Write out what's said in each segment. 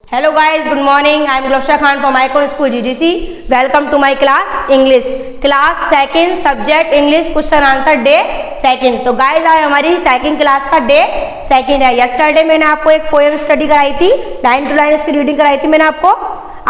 Hello guys, good morning. I am Gulsha Khan from Icon School GGC. Welcome to my class English. Class second subject English question answer day second. तो guys आज हमारी second class का day second है. Yesterday मैंने आपको एक poem study कराई थी, लाइन टू लाइन इसकी रीडिंग कराई थी मैंने आपको.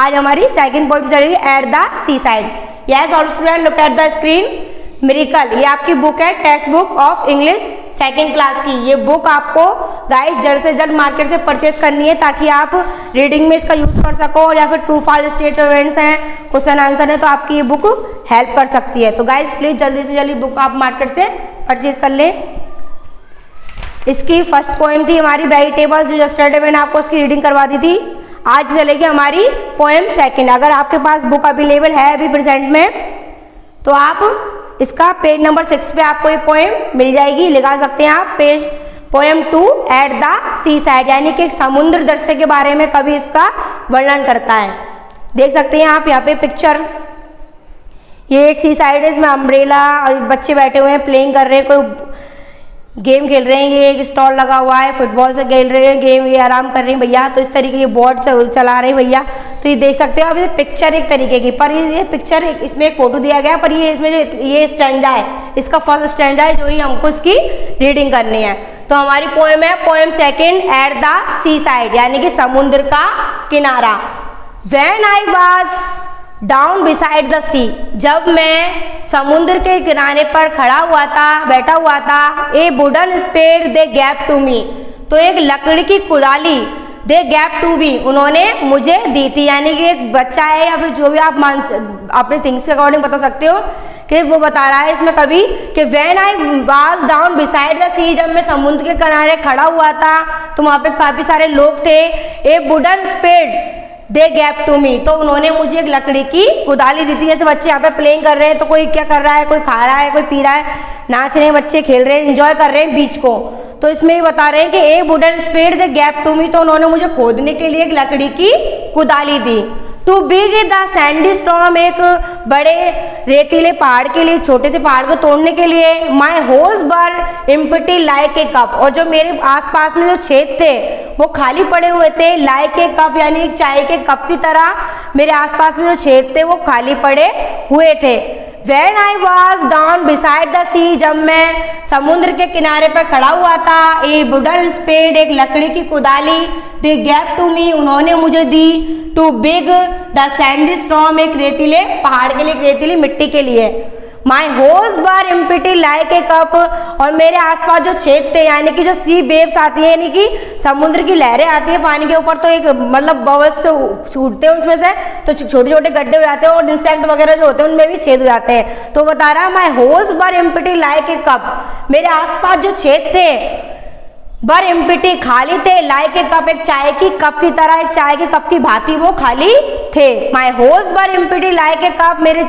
आज हमारी सेकंड पोएम चलेगी at the C side. Yes all student look at the screen. Miracle ये आपकी बुक है, text book of English second class की. ये बुक आपको गाइस जल्द से जल्द मार्केट से परचेज करनी है ताकि आप रीडिंग में इसका यूज कर सको, या फिर ट्रू फॉल्स स्टेटमेंट्स हैं, क्वेश्चन आंसर है, तो आपकी ये बुक हेल्प कर सकती है. तो गाइस प्लीज जल्दी से जल्दी बुक आप मार्केट से परचेज कर लें. इसकी फर्स्ट पोएम थी हमारी वेजिटेबल्स, जो यस्टरडे मैंने आपको उसकी रीडिंग करवा दी थी. आज चलेगी हमारी पोएम सेकेंड. अगर आपके पास बुक अवेलेबल है अभी प्रेजेंट में तो आप इसका पेज नंबर 6 पे आपको ये पोएम मिल जाएगी. लगा सकते हैं आप page poem 2 at the C side, यानी कि एक समुद्र दृश्य के बारे में कवि इसका वर्णन करता है. देख सकते हैं आप यहाँ पे पिक्चर. ये एक सी साइड है, इसमें अम्ब्रेला और बच्चे बैठे हुए हैं, प्लेइंग कर रहे हैं, कोई गेम खेल रहे हैं. ये एक स्टॉल लगा हुआ है, फुटबॉल से खेल रहे हैं गेम, ये आराम कर रहे हैं भैया. तो इस तरीके ये बोर्ड चला रहे हैं भैया. तो ये देख सकते हो आप, ये पिक्चर एक तरीके की, पर ये पिक्चर इसमें एक फोटो दिया गया, पर ये इसमें ये स्टैंडा है, इसका फर्स्ट स्टैंडा है जो ही हमको इसकी रीडिंग करनी है. तो हमारी पोएम है poem second at the C side, यानी कि समुद्र का किनारा. When I was down beside the sea, जब मैं समुद्र के किनारे पर खड़ा हुआ था, बैठा हुआ था. A wooden spade they gave to me, तो एक लकड़ी की कुदाली दे गैप टू बी, उन्होंने मुझे दी थी. यानी कि एक बच्चा है या फिर जो भी आप अपने थिंग्स के अकॉर्डिंग बता सकते हो कि वो बता रहा है इसमें कभी कि when I was down beside the sea, जब मैं समुद्र के किनारे खड़ा हुआ था तो वहाँ पे काफी सारे लोग थे. A wooden spade they gave to me, तो उन्होंने मुझे एक लकड़ी की कुदाली दी थी. जैसे बच्चे यहाँ पे प्लेइंग कर रहे हैं, तो कोई क्या कर रहा है, कोई खा रहा है, कोई पी रहा है, नाच रहे हैं बच्चे, खेल रहे हैं, एंजॉय कर रहे हैं बीच को. तो इसमें ये बता रहे हैं कि a wooden spade they gave to me, तो उन्होंने मुझे खोदने के लिए एक लकड़ी की कुदाली दी. To dig the sandy storm, एक बड़े रेतीले पहाड़ के लिए, छोटे से पहाड़ को तोड़ने के लिए. माई होज बर एम्प्टी लाइक ए कप, और जो मेरे आसपास में जो छेद थे वो खाली पड़े हुए थे. लाइक ए कप यानी एक चाय के कप की तरह मेरे आसपास में जो छेद थे वो खाली पड़े हुए थे. When I was down beside the sea, जब मैं समुद्र के किनारे पर खड़ा हुआ था. ए वुडन स्पेड, एक लकड़ी की कुदाली. दे गैप टू मी, उन्होंने मुझे दी. To dig the sandy storm, एक रेतीले पहाड़ के लिए, रेतीली मिट्टी के लिए. My holes were empty like a cup, और मेरे आसपास जो छेद थे, यानी कि जो सी वेव्स आती है, यानी कि समुद्र की लहरें आती है पानी के ऊपर, तो एक मतलब बबल्स से छूटते हैं उसमें से, तो छोटे छोटे गड्ढे हो जाते हैं और इंसेक्ट वगैरह जो होते हैं उनमें भी छेद हो जाते हैं. तो बता रहा है माई holes were empty like a cup, मेरे आसपास जो छेद थे बर एम्प्टी खाली थे. लाइक ए कप, एक चाय की कप की तरह, एक चाय के कप की भांति वो खाली थे. माई होज बर एम्प्टी लाइक ए कप, मेरे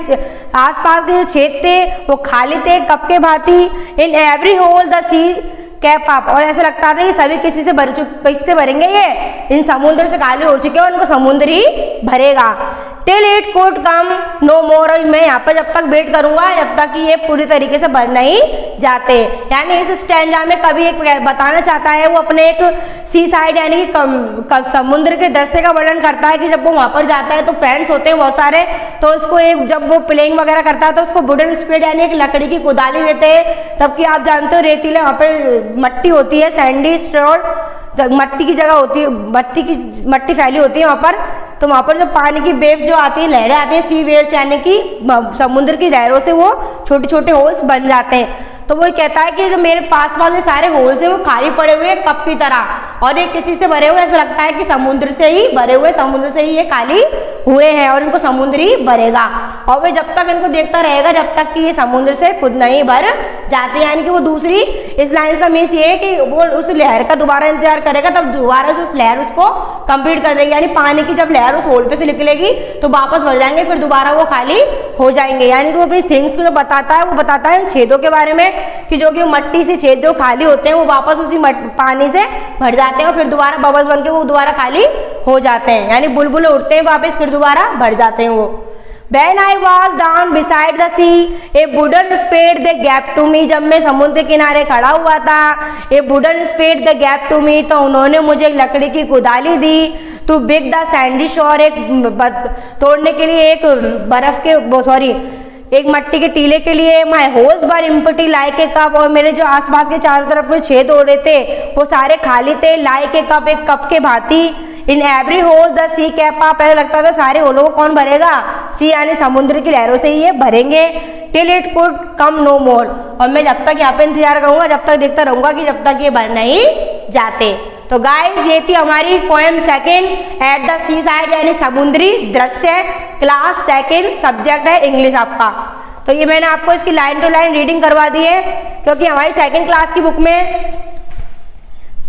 आसपास के जो छेद थे वो खाली थे कप के भांति. In every hole the sea came up, और ऐसा लगता था कि सभी किसी से भरेंगे, ये इन समुद्र से खाली हो चुके हैं, उनको समुद्र ही भरेगा. Till it could come no more, और मैं यहाँ पर जब तक वेट करूंगा जब तक कि ये पूरी तरीके से भर नहीं जाते. यानी इस स्टैंजा में कभी एक बताना चाहता है, वो अपने एक सी साइड यानी कि समुद्र के दृश्य का वर्णन करता है कि जब वो वहां पर जाता है तो फ्रेंड्स होते हैं बहुत सारे, तो उसको एक जब वो प्लेइंग वगैरह करता है तो उसको वुडन स्पेड यानी एक लकड़ी की कुदाली देते हैं. तब कि आप जानते हो रेतीले वहाँ पे मट्टी होती है, सैंडी स्टोर मट्टी की जगह होती है, मट्टी फैली होती है वहाँ पर. तो वहाँ पर जो पानी की वेव्स जो आती है, लहरें आती है, सी वेव्स यानी कि समुद्र की लहरों से वो छोटे छोटे होल्स बन जाते हैं. तो वो कहता है कि जो मेरे पास वाले सारे होल्स हैं वो खाली पड़े हुए कप की तरह, और ये किसी से भरे हुए, ऐसा लगता है कि समुद्र से ही भरे हुए, समुद्र से ही ये खाली हुए हैं और इनको समुद्र ही भरेगा. और वे जब तक इनको देखता रहेगा जब तक कि ये समुद्र से खुद नहीं भर जाते. यानी कि वो दूसरी इस लाइन का मीन्स ये है कि वो उस लहर का दोबारा इंतजार करेगा, तब दोबारा उस लहर उसको कंप्लीट कर देगी. यानी पानी की जब लहर उस होल पे से निकलेगी तो वापस भर जाएंगे, फिर दोबारा वो खाली हो जाएंगे. यानी कि वो अपनी थिंग्स को जो बताता है वो बताता है छेदों के बारे में, कि जो कि मट्टी से छेद जो खाली होते हैं वो वापस उसी पानी से भर जाते हैं और फिर दोबारा बबल्स बन के वो दोबारा खाली हो जाते हैं. यानी बुलबुल उठते हैं वापस, फिर दोबारा भर जाते हैं वो. When I was down beside the sea, a wooden spade they gave to me. जब मैं समुद्र किनारे खड़ा हुआ था, a wooden spade they gave to me, तो उन्होंने मुझे एक लकड़ी की कुदाली दी। To dig the sandy shore, एक तोड़ने के लिए एक बर्फ के एक मट्टी के टीले के लिए। My holes were empty like a cup, और मेरे जो आसपास के चारों तरफ में छेद हो रहे थे वो सारे खाली थे। लाइक ए कप, एक कप के भांति। In every hole the sea came up, पहले लगता था सारे होलों को कौन भरेगा, सी यानी समुद्र की लहरों से ही ये भरेंगे। Till it could come no more, और मैं जब तक यहाँ पे इंतजार करूंगा, जब तक देखता रहूंगा कि जब तक ये भर नहीं जाते। तो गाइज ये थी हमारी poem second, at the C side यानी समुद्री दृश्य, क्लास सेकंड, सब्जेक्ट है इंग्लिश आपका। तो ये मैंने आपको इसकी लाइन टू लाइन रीडिंग करवा दी है, क्योंकि हमारी सेकंड क्लास की बुक में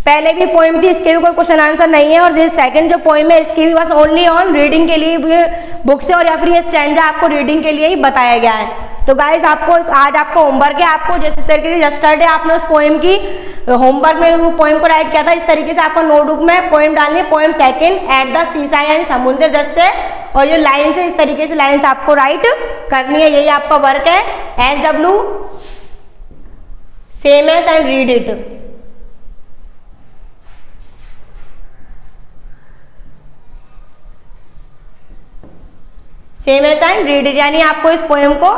पहले भी पोएम थी, इसके भी कोई क्वेश्चन आंसर नहीं है, और ये सेकंड जो पोएम है इसकी भी बस ओनली ऑन रीडिंग के लिए बुक से, और या फिर ये स्टैंजा आपको रीडिंग के लिए ही बताया गया है। तो गाइज आपको आज आपको होमवर्क है, आपको जैसे तरीके से यस्टरडे आपने उस पोएम की होमवर्क में वो पोएम को राइट किया था, इस तरीके से आपको नोटबुक में पोएम डालनी है। Poem second, at the C side यानी समुद्र दृश्य, और जो लाइन है इस तरीके से लाइन्स आपको राइट करनी है, यही आपका वर्क है। SW same as and read it. Same as and read it, यानी आपको इस पोएम को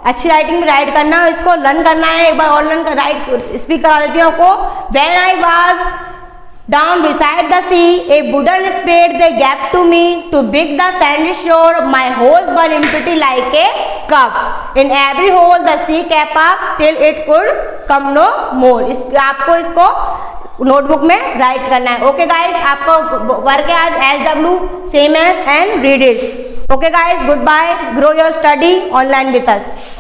अच्छी राइटिंग में राइट करना है, इसको लर्न करना है। एक बार और लर्न कर राइट स्पीक करा देती हूँ आपको। When I was down beside the sea, a wooden spade they gave to me, to dig the sandy shore, my holes were empty like a cup, in every hole the sea came up, till it could come no more. आपको इसको notebook में right करना है। Okay guys, आपका work है आज SW same as and read it. Okay guys, goodbye. Grow your study online with us.